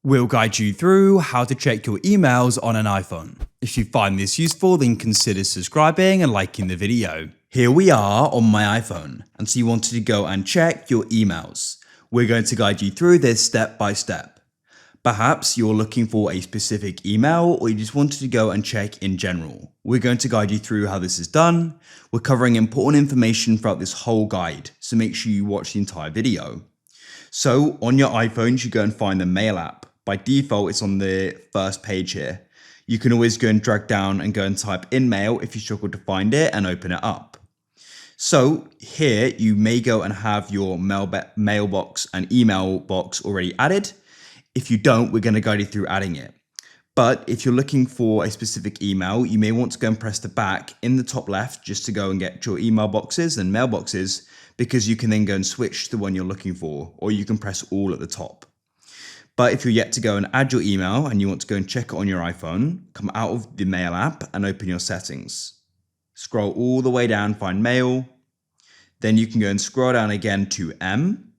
We'll guide you through how to check your emails on an iPhone. If you find this useful, then consider subscribing and liking the video. Here we are on my iPhone, and so you wanted to go and check your emails. We're going to guide you through this step by step. Perhaps you're looking for a specific email or you just wanted to go and check in general. We're going to guide you through how this is done. We're covering important information throughout this whole guide, so make sure you watch the entire video. So on your iPhone, you should go and find the Mail app. By default, it's on the first page here. You can always go and drag down and go and type in Mail if you struggle to find it and open it up. So here you may go and have your mailbox and email box already added. If you don't, we're going to guide you through adding it. But if you're looking for a specific email, you may want to go and press the back in the top left just to go and get your email boxes and mailboxes, because you can then go and switch to the one you're looking for, or you can press all at the top. But if you're yet to go and add your email and you want to go and check it on your iPhone, come out of the Mail app and open your settings. Scroll all the way down, find Mail. Then you can go and scroll down again to M.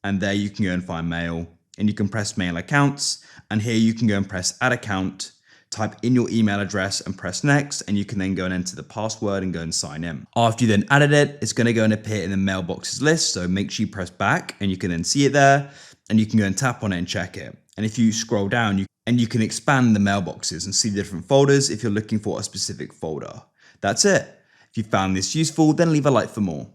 And there you can go and find Mail. And you can press Mail Accounts. And here you can go and press Add Account. Type in your email address and press Next. And you can then go and enter the password and go and sign in. After you then added it, it's going to go and appear in the mailboxes list. So make sure you press back and you can then see it there. And you can go and tap on it and check it. And if you scroll down, you can expand the mailboxes and see the different folders if you're looking for a specific folder. That's it. If you found this useful, then leave a like for more.